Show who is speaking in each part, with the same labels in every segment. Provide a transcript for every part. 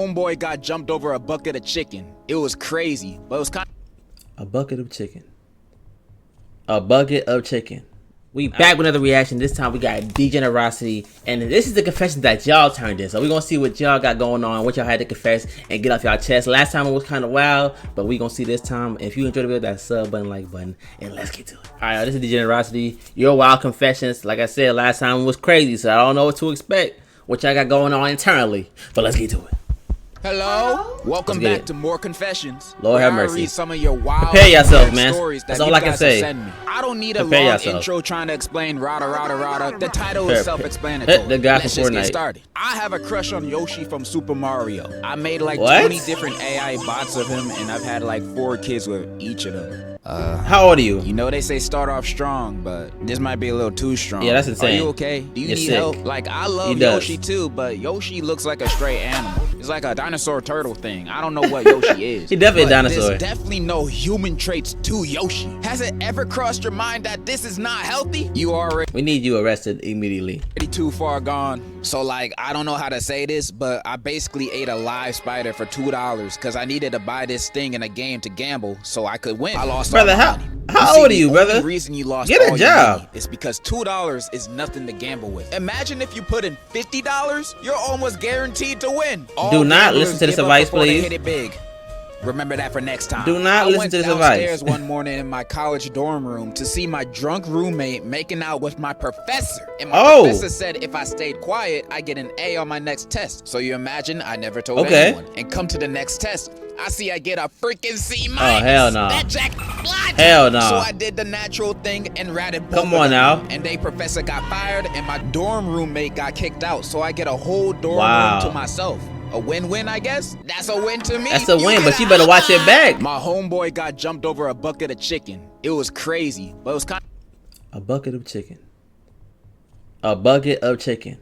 Speaker 1: Homeboy got jumped over a bucket of chicken. It was crazy, but it was kind of...
Speaker 2: A bucket of chicken. A bucket of chicken. We back with another reaction. This time we got Degenerocity, and this is the confession that y'all turned in. So we gonna see what y'all got going on, what y'all had to confess and get off y'all chest. Last time it was kind of wild, but we gonna see this time. If you enjoyed the video, that sub button, like button, and let's get to it. All right, this is Degenerocity. Your wild confessions. Like I said, last time it was crazy, so I don't know what to expect. What y'all got going on internally, but let's get to it.
Speaker 1: Hello? Welcome back to More Confessions.
Speaker 2: Lord have mercy.
Speaker 1: I read some of your wild
Speaker 2: Prepare yourself, man.
Speaker 1: Stories
Speaker 2: That's all I can say.
Speaker 1: I don't need a long intro trying to explain rada. The title is self-explanatory.
Speaker 2: The guy
Speaker 1: Let's
Speaker 2: from
Speaker 1: just
Speaker 2: Fortnite.
Speaker 1: get started. I have a crush on Yoshi from Super Mario. I made like
Speaker 2: What?
Speaker 1: 20 different AI bots of him, and I've had like 4 kids with each of them.
Speaker 2: How old are you?
Speaker 1: You know they say start off strong, but this might be a little too strong.
Speaker 2: Yeah, that's insane.
Speaker 1: Are you okay? Do you
Speaker 2: You're
Speaker 1: need
Speaker 2: sick.
Speaker 1: help? Like, I love Yoshi too, but Yoshi looks like a stray animal. It's like a dinosaur turtle thing. I don't know what Yoshi is.
Speaker 2: He definitely a dinosaur.
Speaker 1: There's definitely no human traits to Yoshi. Has it ever crossed your mind that this is not healthy? You already
Speaker 2: We need you arrested immediately.
Speaker 1: too far gone. So like, I don't know how to say this, but I basically ate a live spider for $2 because I needed to buy this thing in a game to gamble so I could win. I lost
Speaker 2: Brother,
Speaker 1: all my
Speaker 2: how
Speaker 1: money.
Speaker 2: old are you,
Speaker 1: The
Speaker 2: brother?
Speaker 1: only reason you lost
Speaker 2: Get a
Speaker 1: all
Speaker 2: job.
Speaker 1: your money is because $2 is nothing to gamble with. Imagine if you put in $50, you're almost guaranteed to win.
Speaker 2: Do not listen to this advice, please.
Speaker 1: Hit it big. Remember that for next time.
Speaker 2: Do not listen to this advice.
Speaker 1: I went downstairs one morning in my college dorm room to see my drunk roommate making out with my professor. And my professor said if I stayed quiet, I get an A on my next test. So you imagine I never told anyone. And come to the next test, I see I get a freaking C-.
Speaker 2: Oh, hell no.
Speaker 1: That jack blind.
Speaker 2: Hell no.
Speaker 1: So I did the natural thing and ratted both
Speaker 2: Come on
Speaker 1: of them.
Speaker 2: now.
Speaker 1: And they professor got fired and my dorm roommate got kicked out. So I get a whole dorm room to myself. A win-win, I guess? That's a win to me.
Speaker 2: That's a win, but you better watch your back.
Speaker 1: My homeboy got jumped over a bucket of chicken. It was crazy, but it was kind of...
Speaker 2: A bucket of chicken. A bucket of chicken.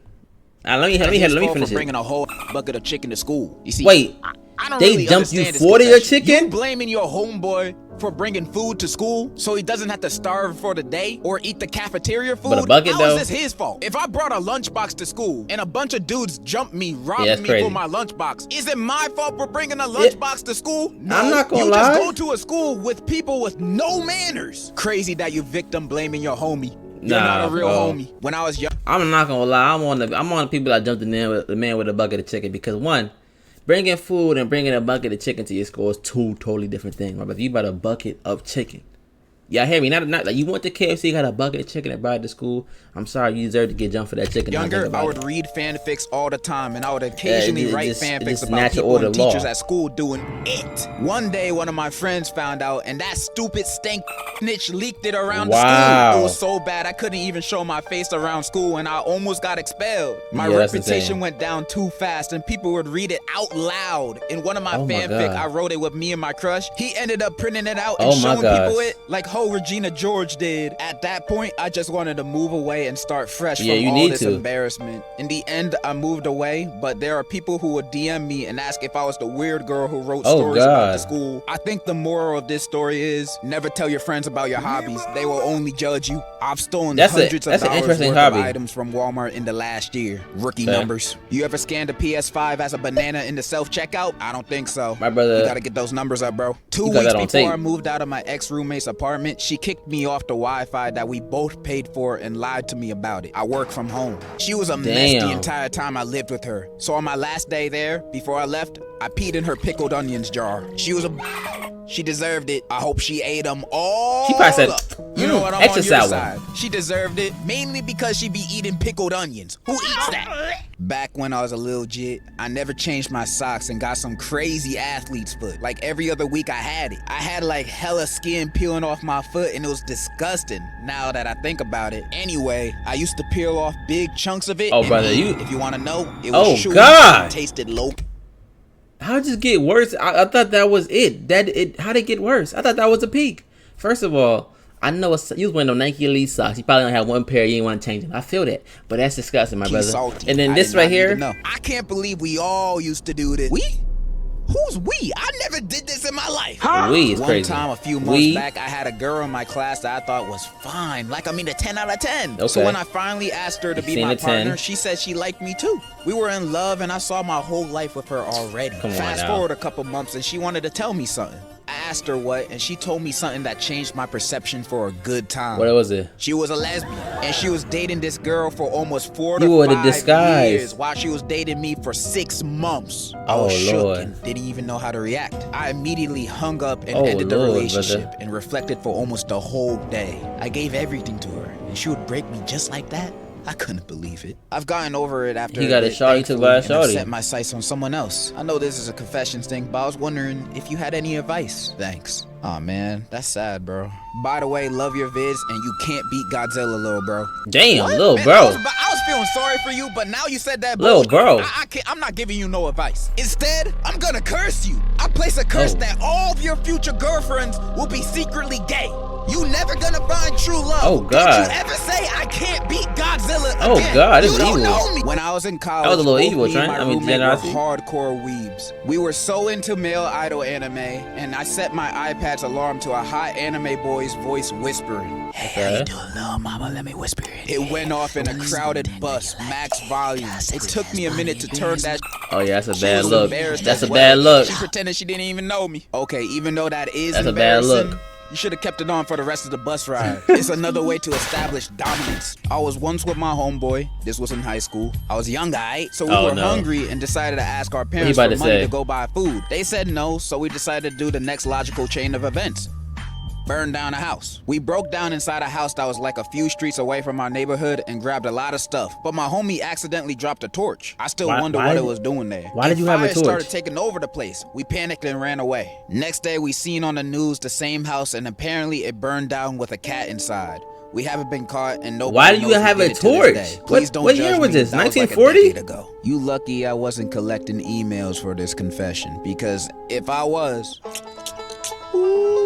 Speaker 2: Now, let me finish it.
Speaker 1: Bringing a whole bucket of chicken to school. You see,
Speaker 2: Wait,
Speaker 1: I don't
Speaker 2: they
Speaker 1: really
Speaker 2: jumped you
Speaker 1: understand
Speaker 2: 40
Speaker 1: this
Speaker 2: of chicken?
Speaker 1: You blaming your homeboy for bringing food to school so he doesn't have to starve for the day or eat the cafeteria food?
Speaker 2: But a bucket,
Speaker 1: How
Speaker 2: though?
Speaker 1: is this his fault? If I brought a lunchbox to school and a bunch of dudes jumped me, robbing me for my lunchbox, is it my fault for bringing a lunchbox to school? No,
Speaker 2: I'm not gonna
Speaker 1: you
Speaker 2: lie.
Speaker 1: just go to a school with people with no manners. Crazy that you victim blaming your homie. You're not a real homie. When I was young,
Speaker 2: I'm not gonna lie. I'm on the people that jumped in there with the man with a bucket of chicken, because one, bringing food and bringing a bucket of chicken to your school is 2 totally different things. My brother, you bought a bucket of chicken. Y'all hear me? Not like you went to KFC, got a bucket of chicken and brought it to school. I'm sorry, you deserve to get jumped for that chicken.
Speaker 1: Younger, I would read fanfics all the time, and I would occasionally write fanfics about people and teachers at school doing it. One day, one of my friends found out, and that stupid stank snitch leaked it around the school. It was so bad, I couldn't even show my face around school, and I almost got expelled. My reputation went down too fast, and people would read it out loud. In one of my fanfic, I wrote it with me and my crush. He ended up printing it out and showing people it, like Regina George did. At that point, I just wanted to move away and start fresh from all this embarrassment. In the end, I moved away, but there are people who would DM me and ask if I was the weird girl who wrote stories about the school. I think the moral of this story is never tell your friends about your hobbies. They will only judge you. I've stolen hundreds of dollars worth of items from Walmart in the last year. Rookie numbers. You ever scanned a PS5 as a banana in the self-checkout? I don't think so.
Speaker 2: My brother,
Speaker 1: you gotta get those numbers up, bro. 2 weeks before I moved out of my ex-roommate's apartment, she kicked me off the Wi-Fi that we both paid for and lied to me about it. I work from home. She was a mess the entire time I lived with her. So on my last day there, before I left, I peed in her pickled onions jar. She was she deserved it. I hope she ate them all.
Speaker 2: She probably said,
Speaker 1: you know what, I'm on your side. She deserved it, mainly because she be eating pickled onions. Who eats that? Back when I was a little jit, I never changed my socks and got some crazy athlete's foot. Like every other week I had it. I had like hella skin peeling off my foot and it was disgusting now that I think about it. Anyway, I used to peel off big chunks of it.
Speaker 2: Oh, brother,
Speaker 1: if you want to know, it was
Speaker 2: God.
Speaker 1: Tasted low.
Speaker 2: How'd it get worse? I thought that was it. How'd it get worse? I thought that was a peak. First of all, I know you was wearing no Nike Elite socks. You probably only have one pair. You didn't want to change them. I feel that, but that's disgusting, my brother.
Speaker 1: Salty.
Speaker 2: And then this right here.
Speaker 1: I can't believe we all used to do this. Who's we? I never did this in my life.
Speaker 2: We is crazy.
Speaker 1: One time, a few months back, I had a girl in my class that I thought was fine. Like, I mean, a 10 out of 10.
Speaker 2: Okay.
Speaker 1: So when I finally asked her to be my partner, she said she liked me too. We were in love, and I saw my whole life with her already. Fast forward a couple months, and she wanted to tell me something. I asked her what, and she told me something that changed my perception for a good time.
Speaker 2: What was it?
Speaker 1: She was a lesbian, and she was dating this girl for almost 4 to 5 years while she was dating me for 6 months. I was shook and didn't even know how to react. I immediately hung up and ended the relationship and reflected for almost a whole day. I gave everything to her, and she would break me just like that? I couldn't believe it. I've gotten over it after
Speaker 2: he got a shawty took by a shawty.
Speaker 1: I've set my sights on someone else. I know this is a confessions thing, but I was wondering if you had any advice. Thanks. Aw, man, that's sad, bro. By the way, love your vids, and you can't beat Godzilla, little bro.
Speaker 2: Damn, little bro.
Speaker 1: I was feeling sorry for you, but now you said that,
Speaker 2: little bro.
Speaker 1: I'm not giving you no advice. Instead, I'm gonna curse you. I place a curse that all of your future girlfriends will be secretly gay. You never gonna find true love.
Speaker 2: Oh God!
Speaker 1: Don't you ever say I can't beat Godzilla again.
Speaker 2: Oh God, this is evil.
Speaker 1: Know me. When I was in college,
Speaker 2: that was a little evil, Trent.
Speaker 1: I mean, Degenerocity. Hardcore weebs. We were so into male idol anime, and I set my iPad's alarm to a hot anime boy's voice whispering. Hey, how you doing, little mama? Let me whisper it. It went off in a crowded bus, max volume. It took me a minute to turn that.
Speaker 2: Oh yeah, that's a bad look. That's a bad look.
Speaker 1: She pretended she didn't even know me. Okay, even though that is
Speaker 2: that's a bad look.
Speaker 1: You should have kept it on for the rest of the bus ride. It's another way to establish dominance. I was once with my homeboy. This was in high school. I was young, so we were hungry and decided to ask our parents for money to go buy food. They said no, so we decided to do the next logical chain of events. Burn down a house. We broke down inside a house that was like a few streets away from our neighborhood and grabbed a lot of stuff. But my homie accidentally dropped a torch. I still wonder what it was doing there.
Speaker 2: Why did you have a torch?
Speaker 1: Fire started taking over the place. We panicked and ran away. Next day, we seen on the news the same house, and apparently it burned down with a cat inside. We haven't been caught, and nobody
Speaker 2: Why do you have a torch? What year was this? 1940?
Speaker 1: You lucky I wasn't collecting emails for this confession, because if I was...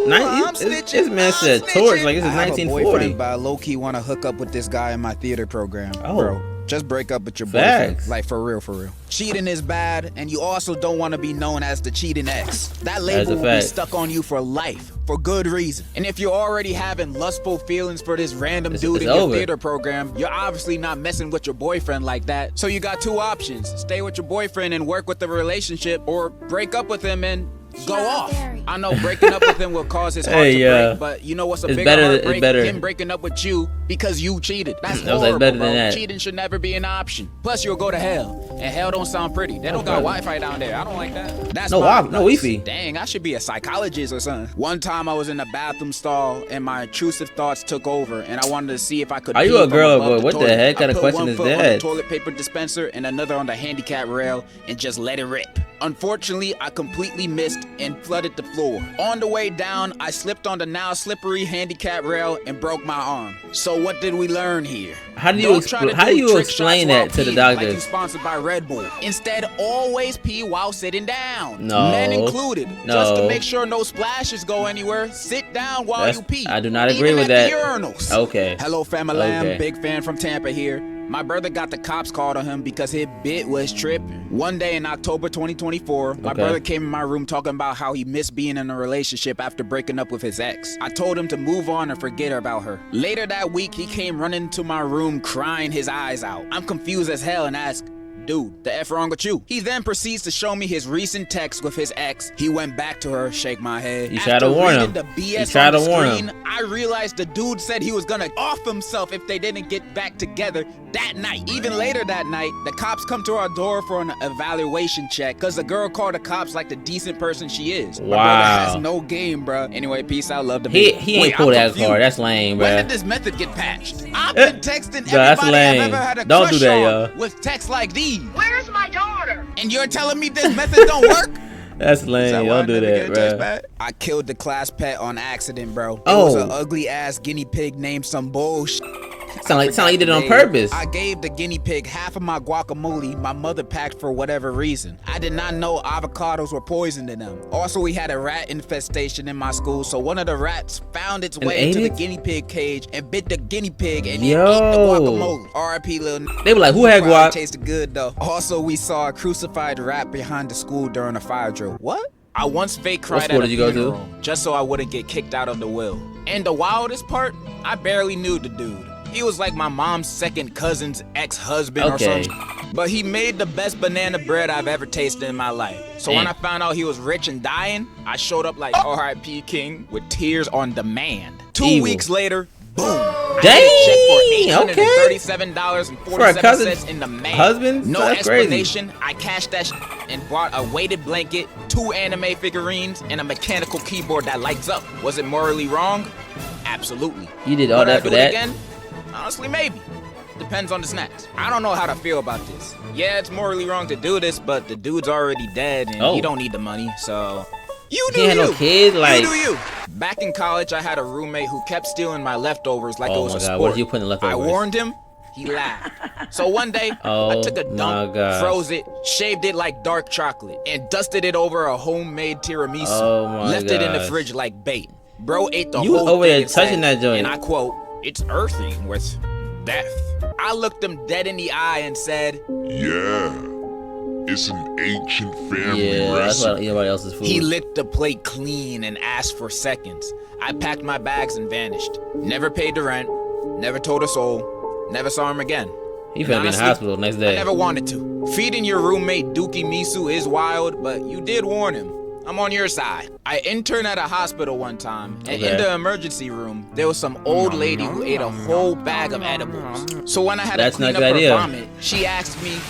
Speaker 2: This man said torch like this is 1940.
Speaker 1: But I low-key want to hook up with this guy in my theater program.
Speaker 2: Oh.
Speaker 1: Bro, just break up with your boyfriend. Like, for real, for real. Cheating is bad, and you also don't want to be known as the cheating ex. That label will be stuck on you for life, for good reason. And if you're already having lustful feelings for this random dude in your theater program, you're obviously not messing with your boyfriend like that. So you got 2 options. Stay with your boyfriend and work with the relationship, or break up with him and go off. I know breaking up with him will cause his heart to break, but you know what's a bigger heartbreak? Him breaking up with you because you cheated. That's horrible, bro. Cheating should never be an option. Plus, you'll go to hell, and hell don't sound pretty. They don't got Wi-Fi down there. I don't like that. That's no Wi-Fi. Dang, I should be a psychologist or something. One time, I was in the bathroom stall, and my intrusive thoughts took over, and I wanted to see if I could.
Speaker 2: Are you a girl, boy? What the heck kind of question is that? I put one foot on the toilet paper dispenser and another on the handicap rail, and just let it rip. Unfortunately, I completely missed and flooded the floor. On the way down, I slipped on the now slippery handicap rail and broke my arm. So what did we learn here? How do you explain that to the doctors?
Speaker 1: Like sponsored by Red Bull. Instead, always pee while sitting down.
Speaker 2: No.
Speaker 1: Men included. No. Just to make sure no splashes go anywhere, sit down while you pee.
Speaker 2: I do not agree with that.
Speaker 1: The urinals.
Speaker 2: Okay.
Speaker 1: Hello, family. Okay. Big fan from Tampa here. My brother got the cops called on him because his bit was tripping. One day in October 2024, my brother came in my room talking about how he missed being in a relationship after breaking up with his ex. I told him to move on and forget about her. Later that week, he came running to my room crying his eyes out. I'm confused as hell and asked, dude, the F wrong with you? He then proceeds to show me his recent text with his ex. He went back to her, shake my head.
Speaker 2: You tried to warn him. You tried to warn him.
Speaker 1: I realized the dude said he was gonna off himself if they didn't get back together that night. Even later that night, the cops come to our door for an evaluation check because the girl called the cops like the decent person she is.
Speaker 2: Wow.
Speaker 1: My brother has no game, bro. Anyway, peace out, love the
Speaker 2: He ain't pulled that card. That's lame, bro.
Speaker 1: When did this method get patched? I've been texting everybody I've ever had a crush on with texts like these.
Speaker 3: Where's my daughter?
Speaker 1: And you're telling me this method don't work?
Speaker 2: That's lame. Don't do that, bro.
Speaker 1: I killed the class pet on accident, bro. It was an ugly ass guinea pig named some bullshit.
Speaker 2: Sound like you did it on purpose.
Speaker 1: I gave the guinea pig half of my guacamole my mother packed for whatever reason. I did not know avocados were poisoned in them. Also, we had a rat infestation in my school, so one of the rats found its way into the guinea pig cage and bit the guinea pig and ate the guacamole. R.I.P. little.
Speaker 2: They were like, who had guac?
Speaker 1: Tasted good though. Also, we saw a crucified rat behind the school during a fire drill. What? I once fake cried at a funeral just so I wouldn't get kicked out of the will. And the wildest part, I barely knew the dude. He was like my mom's second cousin's ex-husband or something. But he made the best banana bread I've ever tasted in my life. So when I found out he was rich and dying, I showed up like R.I.P. King with tears on demand. 2 weeks later, boom.
Speaker 2: Dang,
Speaker 1: okay. $37.47 in the mail.
Speaker 2: Husband?
Speaker 1: No explanation. I cashed that and bought a weighted blanket, 2 anime figurines, and a mechanical keyboard that lights up. Was it morally wrong? Absolutely.
Speaker 2: You did all that for that?
Speaker 1: Again? Honestly, maybe. Depends on the snacks. I don't know how to feel about this. Yeah, it's morally wrong to do this, but the dude's already dead and he don't need the money, so... You do you.
Speaker 2: No kid, like...
Speaker 1: You do you. Back in college, I had a roommate who kept stealing my leftovers like it was a sport.
Speaker 2: What did you put in the leftovers?
Speaker 1: I warned him. He laughed. So one day, I took a dump, froze it, shaved it like dark chocolate, and dusted it over a homemade tiramisu. Left it in the fridge like bait. Bro ate the whole
Speaker 2: over
Speaker 1: thing
Speaker 2: there touching that joint.
Speaker 1: And I quote, "It's earthy with death." I looked him dead in the eye and said,
Speaker 3: "Yeah. It's an ancient family recipe."
Speaker 2: That's not anybody else's food.
Speaker 1: He licked the plate clean and asked for seconds. I packed my bags and vanished. Never paid the rent. Never told a soul. Never saw him again.
Speaker 2: He finna be in the hospital next day.
Speaker 1: I never wanted to. Feeding your roommate Dookie Misu is wild, but you did warn him. I'm on your side. I interned at a hospital one time, and in the emergency room, there was some old lady who ate a whole bag of edibles. So when I had to clean up her vomit, she asked me,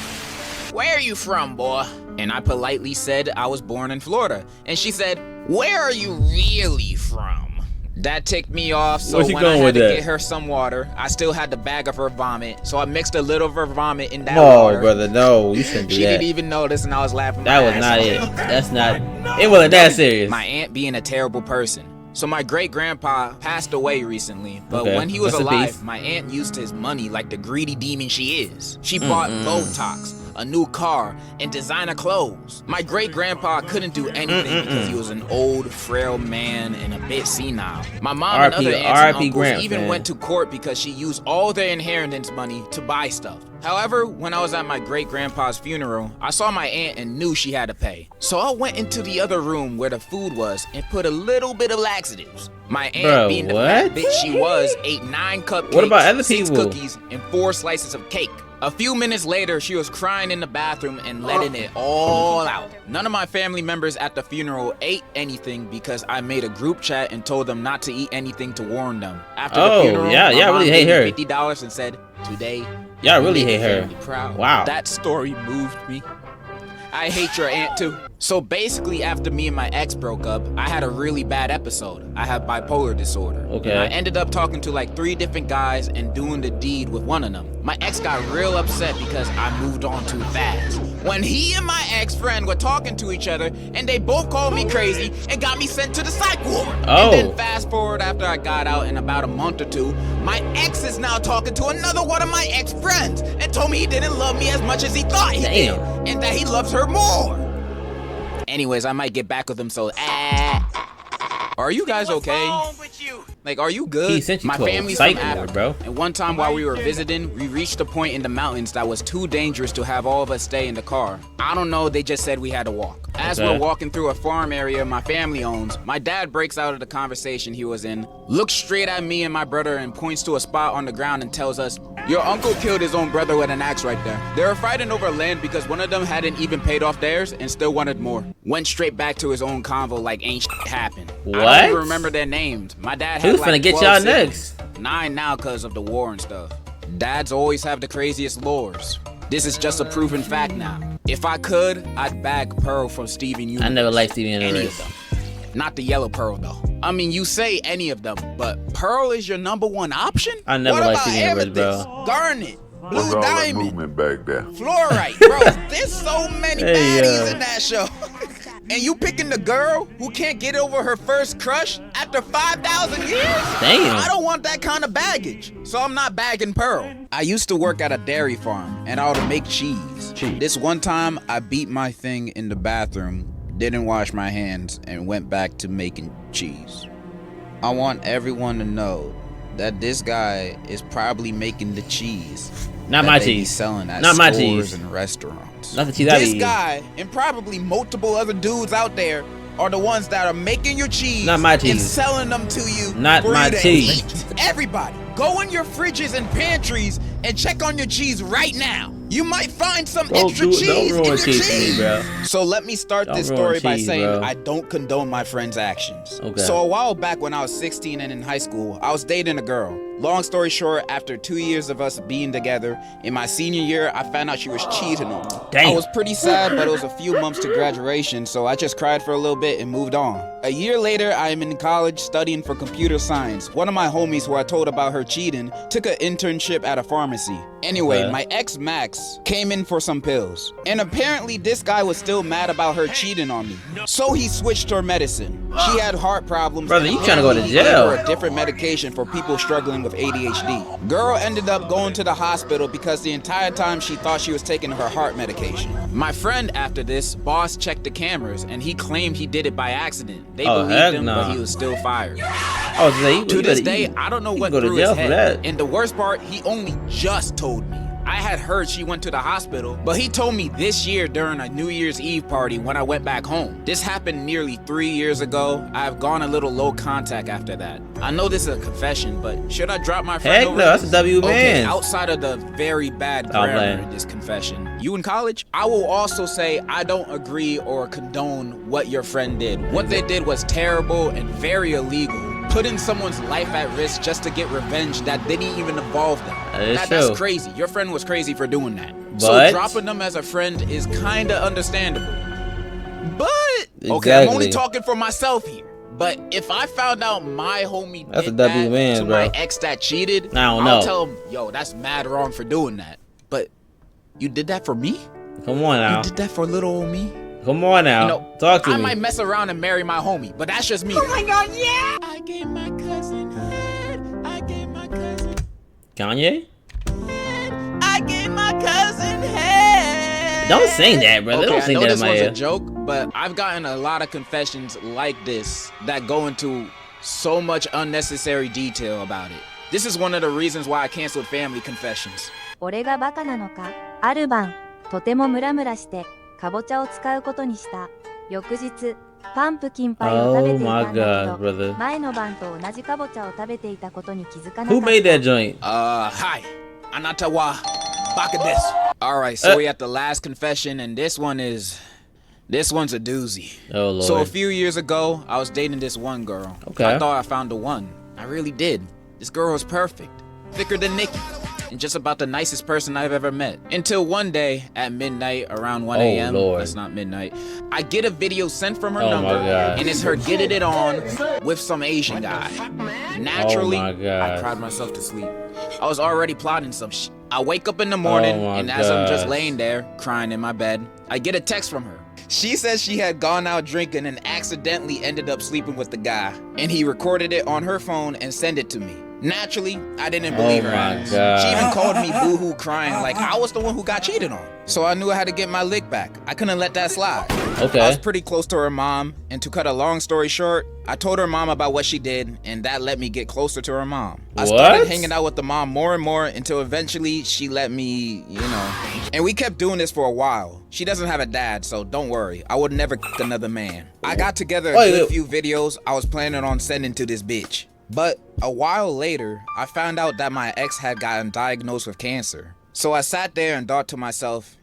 Speaker 1: "Where are you from, boy?" And I politely said I was born in Florida. And she said, "Where are you really from?" That ticked me off, so when I had to get her some water, I still had the bag of her vomit, so I mixed a little of her vomit in that water.
Speaker 2: No, brother, no, you shouldn't do that.
Speaker 1: She didn't even notice, and I was laughing.
Speaker 2: That was not it. That's not. It wasn't that serious.
Speaker 1: My aunt being a terrible person. So my great-grandpa passed away recently, but when he was alive, my aunt used his money like the greedy demon she is. She bought Botox, a new car, and designer clothes. My great-grandpa couldn't do anything because he was an old, frail man and a bit senile. My mom and other aunts and uncles even went to court because she used all their inheritance money to buy stuff. However, when I was at my great-grandpa's funeral, I saw my aunt and knew she had to pay. So I went into the other room where the food was and put a little bit of laxatives. My aunt, being the fat bitch she was, ate 9 cupcakes, 6 cookies, and 4 slices of cake. A few minutes later, she was crying in the bathroom and letting it all out. None of my family members at the funeral ate anything because I made a group chat and told them not to eat anything to warn them. After the funeral, my mom
Speaker 2: really hate her.
Speaker 1: gave me $50 and said, "Today,
Speaker 2: y'all really hate her."
Speaker 1: Proud."
Speaker 2: Wow.
Speaker 1: That story moved me. I hate your aunt too. So basically, after me and my ex broke up, I had a really bad episode. I have bipolar disorder. Okay. And I ended up talking to like 3 different guys and doing the deed with one of them. My ex got real upset because I moved on too fast. When he and my ex-friend were talking to each other, and they both called me crazy and got me sent to the psych ward. And then fast forward after I got out in about a month or 2, my ex is now talking to another one of my ex-friends and told me he didn't love me as much as he thought he did, and that he loves her more. Anyways, I might get back with him, so are you guys okay? What's wrong with you? Like, are you good?
Speaker 2: He sent you
Speaker 1: my
Speaker 2: to
Speaker 1: family's
Speaker 2: a psych
Speaker 1: from
Speaker 2: ward,
Speaker 1: Africa,
Speaker 2: bro.
Speaker 1: And one time while we were visiting, we reached a point in the mountains that was too dangerous to have all of us stay in the car. I don't know, they just said we had to walk. As we're walking through a farm area my family owns, my dad breaks out of the conversation he was in, looks straight at me and my brother and points to a spot on the ground and tells us, "Your uncle killed his own brother with an axe right there. They were fighting over land because one of them hadn't even paid off theirs and still wanted more." Went straight back to his own convo like ain't shit happened.
Speaker 2: What?
Speaker 1: I don't even remember their names. My dad had
Speaker 2: like finna get y'all next.
Speaker 1: 9 now because of the war and stuff. Dads always have the craziest lores. This is just a proven fact now. If I could, I'd bag Pearl from Steven Universe.
Speaker 2: I never liked Steven Universe.
Speaker 1: Not the yellow Pearl though. I mean, you say any of them, but Pearl is your number one option?
Speaker 2: I never liked Steven Universe, bro.
Speaker 1: Garnet, Blue Diamond,
Speaker 3: movement back there.
Speaker 1: Fluorite, bro. There's so many baddies in that show. And you picking the girl who can't get over her first crush after 5,000 years?
Speaker 2: Damn.
Speaker 1: I don't want that kind of baggage, so I'm not bagging Pearl. I used to work at a dairy farm, and I would make cheese. This one time, I beat my thing in the bathroom, didn't wash my hands, and went back to making cheese. I want everyone to know that this guy is probably making the cheese.
Speaker 2: Not my cheese.
Speaker 1: Selling at
Speaker 2: Not my
Speaker 1: stores
Speaker 2: cheese.
Speaker 1: and restaurants.
Speaker 2: Not the cheese I
Speaker 1: This
Speaker 2: eat.
Speaker 1: guy and probably multiple other dudes out there are the ones that are making your cheese.
Speaker 2: Not my cheese.
Speaker 1: And selling them to you.
Speaker 2: Not
Speaker 1: for
Speaker 2: my
Speaker 1: you to
Speaker 2: cheese.
Speaker 1: eat. Everybody, go in your fridges and pantries and check on your cheese right now. You might find some extra cheese
Speaker 2: Don't
Speaker 1: in
Speaker 2: ruin
Speaker 1: your
Speaker 2: cheese for me,
Speaker 1: cheese.
Speaker 2: bro.
Speaker 1: So let me start
Speaker 2: Don't
Speaker 1: this
Speaker 2: ruin
Speaker 1: story by
Speaker 2: cheese,
Speaker 1: saying
Speaker 2: bro.
Speaker 1: I don't condone my friend's actions.
Speaker 2: Okay.
Speaker 1: So a while back when I was 16 and in high school, I was dating a girl. Long story short, after 2 years of us being together, in my senior year, I found out she was cheating on me.
Speaker 2: Damn.
Speaker 1: I was pretty sad, but it was a few months to graduation, so I just cried for a little bit and moved on. A year later, I am in college studying for computer science. One of my homies who I told about her cheating took an internship at a pharmacy. Anyway, my ex Max came in for some pills. And apparently this guy was still mad about her cheating on me. So he switched her medicine. She had heart problems.
Speaker 2: Brother,
Speaker 1: and
Speaker 2: you tryna go to
Speaker 1: apparently he gave
Speaker 2: jail.
Speaker 1: her a different medication for people struggling with ADHD. Girl ended up going to the hospital because the entire time she thought she was taking her heart medication. My friend after this, boss checked the cameras and he claimed he did it by accident. They believed him, but he was still fired.
Speaker 2: I was saying,
Speaker 1: To this day, I don't know what threw his head. And the worst part, he only just told me. I had heard she went to the hospital, but he told me this year during a New Year's Eve party when I went back home. This happened nearly 3 years ago. I have gone a little low contact after that. I know this is a confession, but should I drop my friend
Speaker 2: Heck
Speaker 1: over
Speaker 2: no, that's a W
Speaker 1: Okay,
Speaker 2: man.
Speaker 1: outside of the very bad grammar in this confession, you in college? I will also say I don't agree or condone what your friend did. What they did was terrible and very illegal. Putting someone's life at risk just to get revenge that didn't even involve them. That's crazy. Your friend was crazy for doing that. So dropping them as a friend is kinda understandable. But, okay, I'm only talking for myself here. But if I found out my homie did that to my ex that cheated, I'll tell him, yo, that's mad wrong for doing that. But you did that for me?
Speaker 2: Come on now.
Speaker 1: You did that for little old me?
Speaker 2: Come on now.
Speaker 1: You know,
Speaker 2: talk to me.
Speaker 1: I might mess around and marry my homie, but that's just me. Oh my god, yeah! I gave my cousin head. I gave my cousin
Speaker 2: Kanye?
Speaker 1: head. I gave my cousin head.
Speaker 2: Don't sing that, brother.
Speaker 1: Okay,
Speaker 2: Don't sing
Speaker 1: I know
Speaker 2: that
Speaker 1: this
Speaker 2: in my
Speaker 1: was
Speaker 2: ear.
Speaker 1: a joke, but I've gotten a lot of confessions like this that go into so much unnecessary detail about it. This is one of the reasons why I canceled family confessions.
Speaker 4: 俺がバカなのか。ある晩、とてもムラムラして、かぼちゃを使うことにした。翌日、パンプキンパイを食べていたんだけど、前の晩と同じかぼちゃを食べていたことに気づかなかった。
Speaker 2: Who made that joint?
Speaker 1: Hi. Anatawa baka desu. Alright, so we at the last confession, and this one's a doozy.
Speaker 2: Oh, Lord.
Speaker 1: So a few years ago, I was dating this one girl.
Speaker 2: Okay.
Speaker 1: I thought I found the one. I really did. This girl was perfect. Thicker than Nikki. And just about the nicest person I've ever met. Until one day, at midnight, around 1 a.m.
Speaker 2: Lord.
Speaker 1: That's not midnight. I get a video sent from her number, and it's her getting it on with some Asian guy. Naturally, I cried myself to sleep. I was already plotting some shit. I wake up in the morning, and as I'm just laying there, crying in my bed, I get a text from her. She says she had gone out drinking and accidentally ended up sleeping with the guy. And he recorded it on her phone and sent it to me. Naturally, I didn't believe her ass. She even called me boohoo crying like I was the one who got cheated on. So I knew I had to get my lick back. I couldn't let that slide.
Speaker 2: Okay.
Speaker 1: I was pretty close to her mom, and to cut a long story short, I told her mom about what she did, and that let me get closer to her mom. I started hanging out with the mom more and more until eventually she let me, And we kept doing this for a while. She doesn't have a dad, so don't worry. I would never another man. I got together a good few videos I was planning on sending to this bitch. But a while later, I found out that my ex had gotten diagnosed with cancer. So I sat there and thought to myself,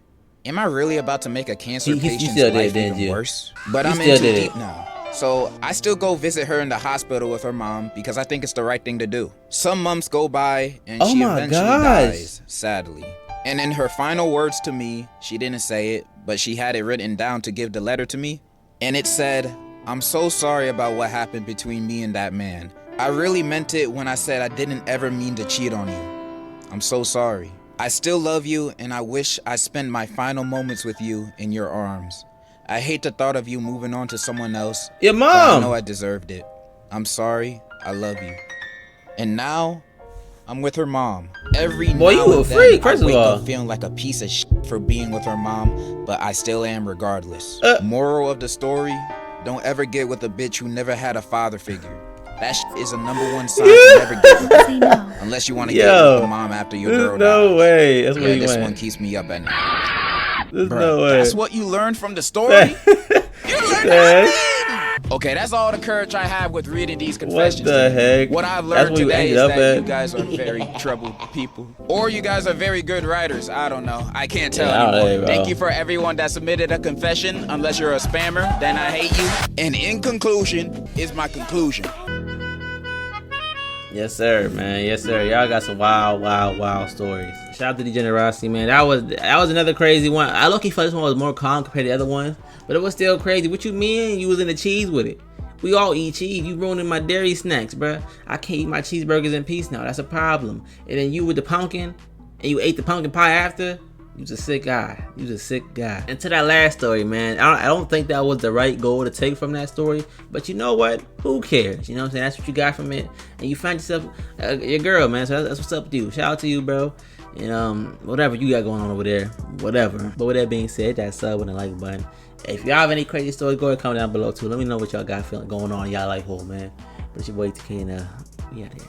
Speaker 1: am I really about to make a cancer patient's life even worse? But I'm in too deep now. So I still go visit her in the hospital with her mom because I think it's the right thing to do. Some months go by and she eventually dies, sadly. And in her final words to me, she didn't say it, but she had it written down to give the letter to me. And it said, I'm so sorry about what happened between me and that man. I really meant it when I said I didn't ever mean to cheat on you. I'm so sorry. I still love you and I wish I spent my final moments with you in your arms. I hate the thought of you moving on to someone else.
Speaker 2: Your
Speaker 1: but
Speaker 2: mom.
Speaker 1: I know I deserved it. I'm sorry. I love you. And now, I'm with her mom. Every
Speaker 2: Boy,
Speaker 1: now
Speaker 2: you a
Speaker 1: and then,
Speaker 2: freak, first
Speaker 1: I wake
Speaker 2: of all.
Speaker 1: up feeling like a piece of shit for being with her mom, but I still am regardless. Moral of the story, don't ever get with a bitch who never had a father figure. That shit is a #1 sign to never get with her. Unless you want to get with the mom after your girl dies.
Speaker 2: No way. That's where
Speaker 1: Yeah,
Speaker 2: you
Speaker 1: this
Speaker 2: went.
Speaker 1: one keeps me up at night.
Speaker 2: There's
Speaker 1: Bruh,
Speaker 2: no way.
Speaker 1: that's what you learned from the story? You learned everything! Okay, that's all the courage I have with reading these confessions.
Speaker 2: What the heck?
Speaker 1: What I've
Speaker 2: That's
Speaker 1: learned
Speaker 2: where you
Speaker 1: today
Speaker 2: ended
Speaker 1: is
Speaker 2: up
Speaker 1: that
Speaker 2: at?
Speaker 1: you guys are very troubled people. Or you guys are very good writers. I don't know. I can't tell
Speaker 2: Yeah,
Speaker 1: anymore.
Speaker 2: hey, bro.
Speaker 1: Thank you for everyone that submitted a confession. Unless you're a spammer, then I hate you. And in conclusion is my conclusion.
Speaker 2: Yes, sir, man. Yes, sir. Y'all got some wild stories. Shout out to Degenerocity, man. That was another crazy one. I low-key felt this one was more calm compared to the other ones, but it was still crazy. What you mean? You was in the cheese with it. We all eat cheese. You ruining my dairy snacks, bruh. I can't eat my cheeseburgers in peace now. That's a problem. And then you with the pumpkin, and you ate the pumpkin pie after. You was a sick guy. You was a sick guy. And to that last story, man, I don't think that was the right goal to take from that story. But you know what? Who cares? You know what I'm saying? That's what you got from it. And you found yourself your girl, man. So that's what's up with you. Shout out to you, bro. And whatever you got going on over there, whatever. But with that being said, that sub and the like button. If y'all have any crazy stories, go ahead and comment down below too. Let me know what y'all got going on. Y'all like hole, man. But it's your boy TK and we out here.